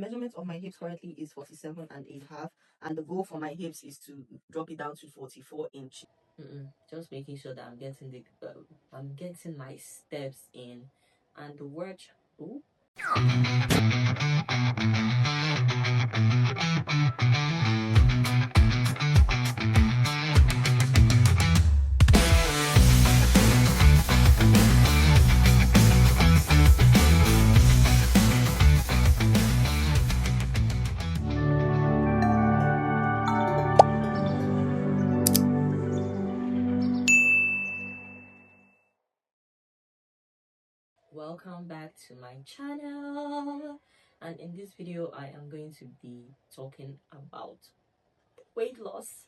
measurement of my hips currently is 47.5, and the goal for my hips is to drop it down to 44 inches. Just making sure that I'm getting my steps in, and the word. Ooh. Welcome back to my channel, and in this video I am going to be talking about weight loss.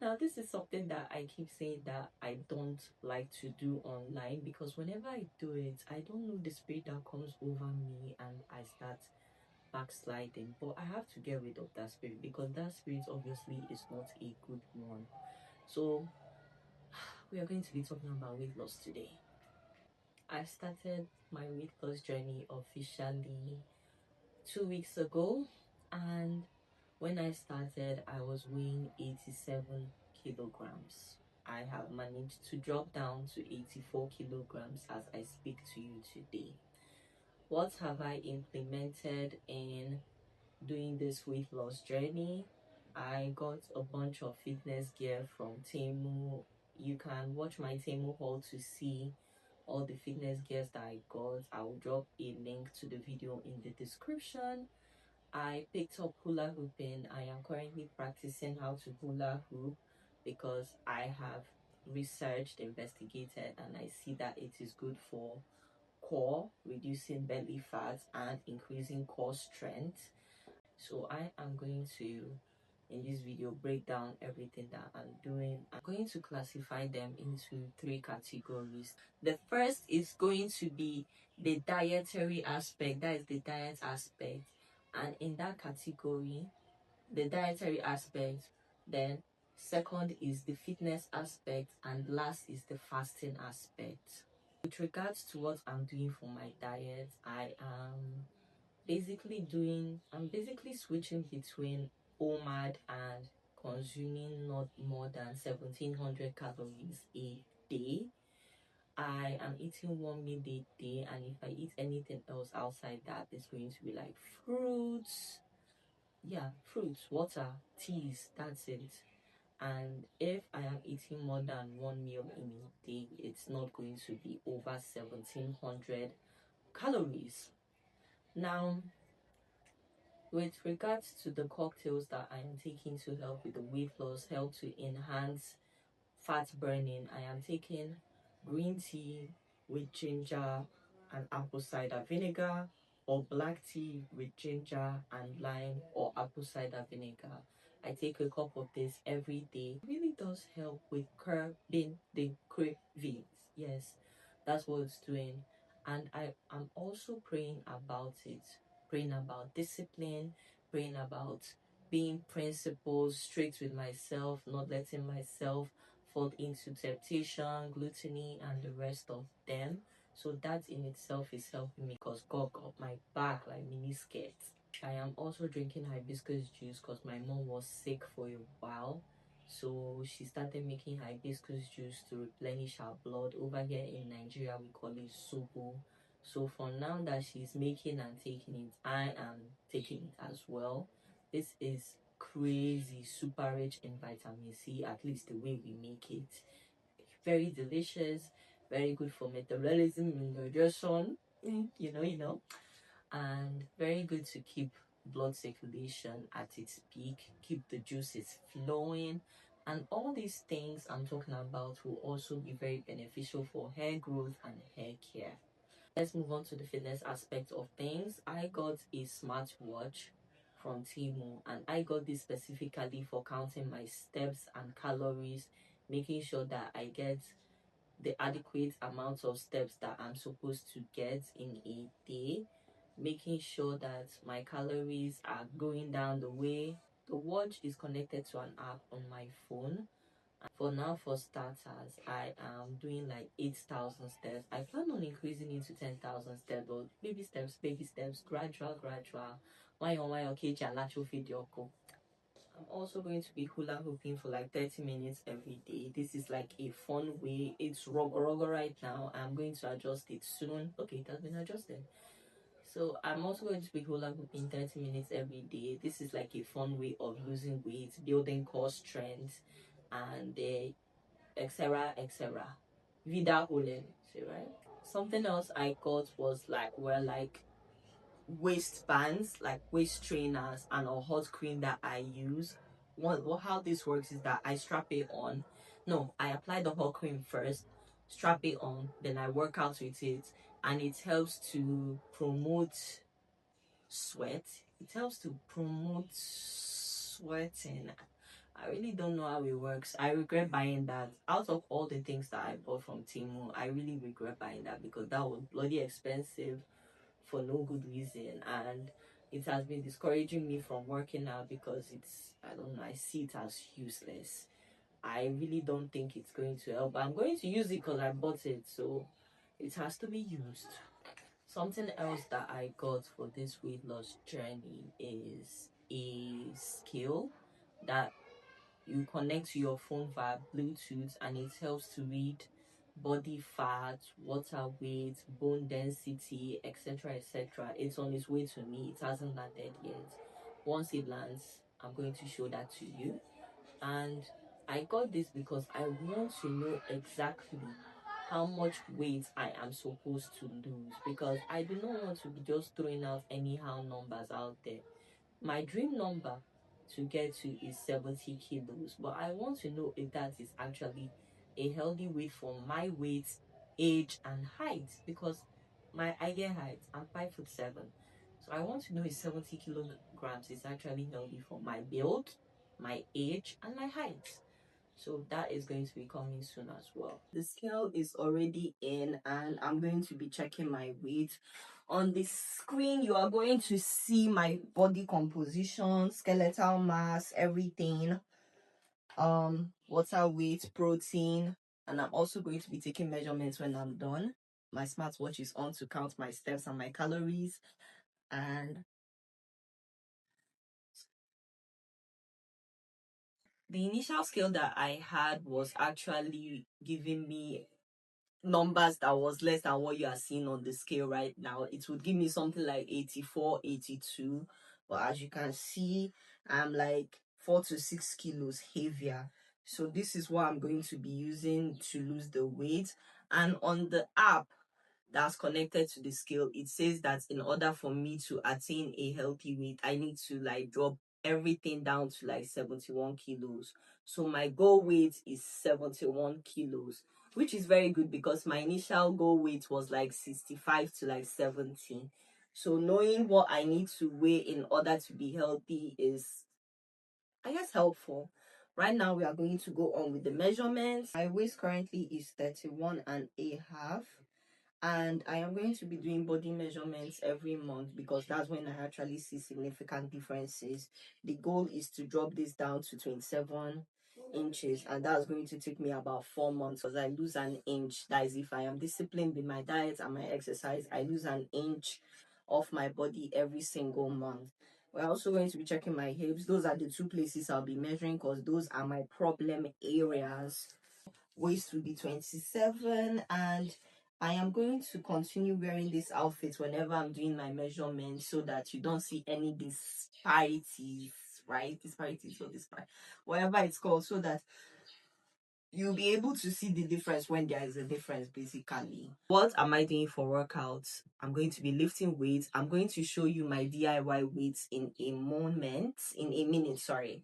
Now, this is something that I keep saying that I don't like to do online, because whenever I do it, I don't know the spirit that comes over me and I start backsliding. But I have to get rid of that spirit, because that spirit obviously is not a good one. So we are going to be talking about weight loss today. I started my weight loss journey officially 2 weeks ago, and when I started, I was weighing 87 kilograms. I have managed to drop down to 84 kilograms as I speak to you today. What have I implemented in doing this weight loss journey? I got a bunch of fitness gear from Temu. You can watch my Temu haul to see all the fitness gears that I got. I will drop a link to the video in the description. I picked up hula hooping. I am currently practicing how to hula hoop, because I have researched, investigated, and I see that it is good for core, reducing belly fat and increasing core strength. So I am going to, in this video, break down everything that I'm doing. I'm going to classify them into 3 categories. The first is going to be the dietary aspect, that is the diet aspect, and in that category, the dietary aspect, then second is the fitness aspect, and last is the fasting aspect. With regards to what I'm doing for my diet, I'm basically switching between OMAD and consuming not more than 1700 calories a day. I am eating 1 meal a day, and if I eat anything else outside that, it's going to be like fruits, water, teas, that's it. And if I am eating more than 1 meal in a day, it's not going to be over 1700 calories. Now, with regards to the cocktails that I am taking to help with the weight loss, help to enhance fat burning, I am taking green tea with ginger and apple cider vinegar, or black tea with ginger and lime or apple cider vinegar. I take a cup of this every day. It really does help with curbing the cravings. Yes, that's what it's doing. And I am also praying about it, praying about discipline, praying about being principled, strict with myself, not letting myself fall into temptation, gluttony, and the rest of them. So that in itself is helping me, because God got my back like mini skirts. I am also drinking hibiscus juice because my mom was sick for a while. So she started making hibiscus juice to replenish her blood. Over here in Nigeria, we call it sobo. So for now that she's making and taking it, I am taking it as well. This is crazy, super rich in vitamin C, at least the way we make it. Very delicious, very good for metabolism and digestion. You know, and very good to keep blood circulation at its peak, keep the juices flowing, and all these things I'm talking about will also be very beneficial for hair growth and hair care. Let's move on to the fitness aspect of things. I got a smartwatch from Temu, and I got this specifically for counting my steps and calories, making sure that I get the adequate amount of steps that I'm supposed to get in a day, making sure that my calories are going down the way. The watch is connected to an app on my phone. For now, for starters, I am doing like 8,000 steps. I plan on increasing it to 10,000 steps, but baby steps, gradual, Why okay, video. I'm also going to be hula hooping for like 30 minutes every day. This is like a fun way. It's rogo right now. I'm going to adjust it soon. Okay, it has been adjusted. So I'm also going to be hula hooping 30 minutes every day. This is like a fun way of losing weight, building core strength, and etc. etc. Vida holen, right? Something else I got was like waistbands, like waist trainers, and a hot cream that I use. How this works is that I strap it on. No, I apply the hot cream first, strap it on, then I work out with it, and it helps to promote sweat. It helps to promote sweating. I really don't know how it works. I regret buying that. Out of all the things that I bought from Timu, I really regret buying that because that was bloody expensive for no good reason, and it has been discouraging me from working out because I don't know, I see it as useless. I really don't think it's going to help. I'm going to use it because I bought it, so it has to be used. Something else that I got for this weight loss journey is a scale that you connect to your phone via Bluetooth, and it helps to read body fat, water weight, bone density, etc. etc. It's on its way to me. It hasn't landed yet. Once it lands, I'm going to show that to you. And I got this because I want to know exactly how much weight I am supposed to lose, because I do not want to be just throwing out anyhow numbers out there. My dream number to get to is 70 kilos, but I want to know if that is actually a healthy weight for my weight, age, and height, because my ideal height, I'm 5'7". So I want to know if 70 kilograms is actually healthy for my build, my age, and my height. So that is going to be coming soon as well. The scale is already in, and I'm going to be checking my weight. On the screen, you are going to see my body composition, skeletal mass, everything, water weight, protein, and I'm also going to be taking measurements when I'm done. My smartwatch is on to count my steps and my calories, and the initial scale that I had was actually giving me numbers that was less than what you are seeing on the scale right now. It would give me something like 84, 82, but as you can see, I'm like 4 to 6 kilos heavier. So this is what I'm going to be using to lose the weight. And on the app that's connected to the scale, it says that in order for me to attain a healthy weight, I need to like drop everything down to like 71 kilos. So my goal weight is 71 kilos, which is very good because my initial goal weight was like 65 to like 70. So knowing what I need to weigh in order to be healthy is, I guess, helpful. Right now we are going to go on with the measurements. My waist currently is 31 and a half, and I am going to be doing body measurements every month because that's when I actually see significant differences. The goal is to drop this down to 27 inches, and that's going to take me about 4 months because I lose an inch. That is, if I am disciplined with my diet and my exercise, I lose an inch off my body every single month. We're also going to be checking my hips. Those are the two places I'll be measuring because those are my problem areas. Waist will be 27, and I am going to continue wearing this outfit whenever I'm doing my measurements so that you don't see any disparities, right? Disparities or disparities, whatever it's called, so that you'll be able to see the difference when there is a difference, basically. What am I doing for workouts? I'm going to be lifting weights. I'm going to show you my DIY weights in a minute, sorry.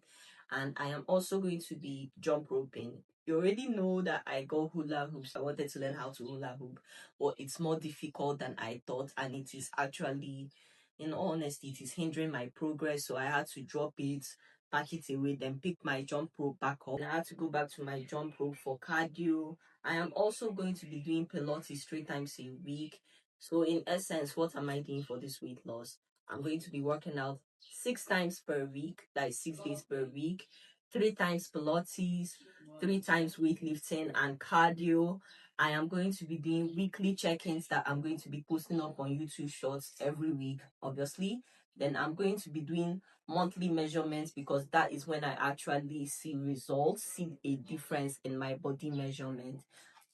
And I am also going to be jump roping. You already know that I got hula hoops. I wanted to learn how to hula hoop, but it's more difficult than I thought, and it is actually, in all honesty, it is hindering my progress. So I had to drop it, pack it away, then pick my jump rope back up. And I had to go back to my jump rope for cardio. I am also going to be doing Pilates 3 times a week. So in essence, what am I doing for this weight loss? I'm going to be working out 6 times per week, like 6 days per week, 3 times Pilates, 3 times weightlifting and cardio. I am going to be doing weekly check-ins that I'm going to be posting up on YouTube Shorts every week, obviously. Then I'm going to be doing monthly measurements, because that is when I actually see results, see a difference in my body measurement.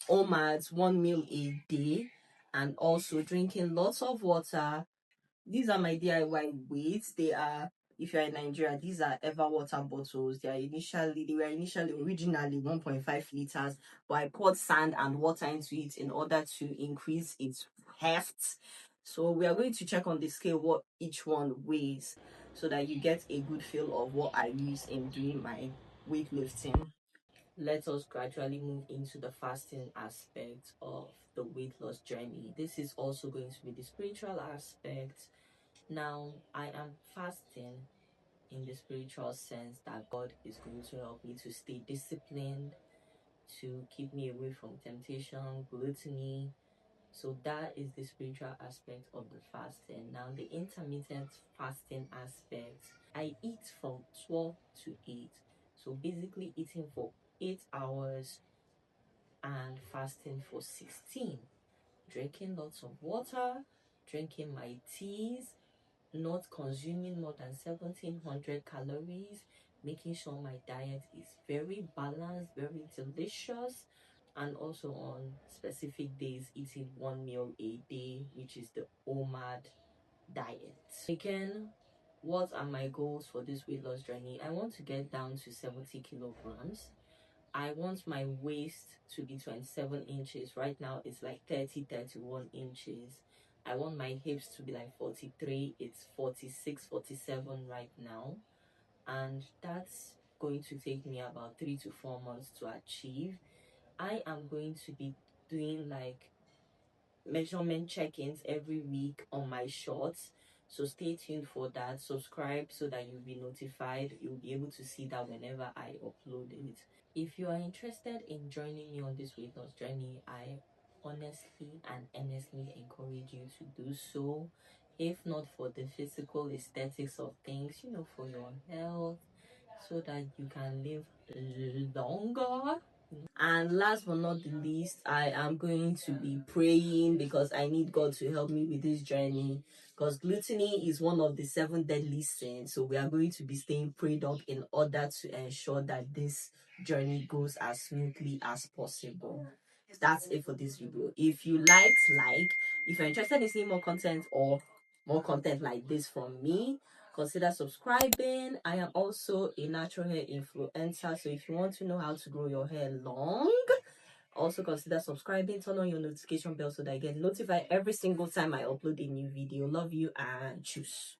OMADs, 1 meal a day, and also drinking lots of water. These are my DIY weights. They are, if you're in Nigeria, these are ever water bottles. They were initially originally 1.5 liters, but I poured sand and water into it in order to increase its heft. So we are going to check on the scale what each one weighs, so that you get a good feel of what I use in doing my weightlifting. Let us gradually move into the fasting aspect of the weight loss journey. This is also going to be the spiritual aspect. Now, I am fasting in the spiritual sense that God is going to help me to stay disciplined, to keep me away from temptation, gluttony. So that is the spiritual aspect of the fasting. Now, the intermittent fasting aspect, I eat from 12 to 8. So basically eating for 8 hours and fasting for 16. Drinking lots of water, drinking my teas, not consuming more than 1700 calories, making sure my diet is very balanced, very delicious, and also on specific days eating 1 meal a day, which is the OMAD diet. Again, what are my goals for this weight loss journey? I want to get down to 70 kilograms. I want my waist to be 27 inches. Right now it's like 30, 31 inches. I want my hips to be like 43. It's 46, 47 right now. And that's going to take me about 3 to 4 months to achieve. I am going to be doing like measurement check-ins every week on my shorts. So stay tuned for that. Subscribe so that you'll be notified. You'll be able to see that whenever I upload it. If you are interested in joining me on this weight loss journey, I honestly and earnestly encourage you to do so. If not for the physical aesthetics of things, for your health, so that you can live longer. And last but not the least, I am going to be praying, because I need God to help me with this journey. Because gluttony is one of the 7 deadly sins. So we are going to be staying prayed up in order to ensure that this journey goes as smoothly as possible. That's it for this video. If you if you're interested in seeing more content or more content like this from me, consider subscribing. I am also a natural hair influencer, so if you want to know how to grow your hair long, also consider subscribing. Turn on your notification bell so that I get notified every single time I upload a new video. Love you and choose.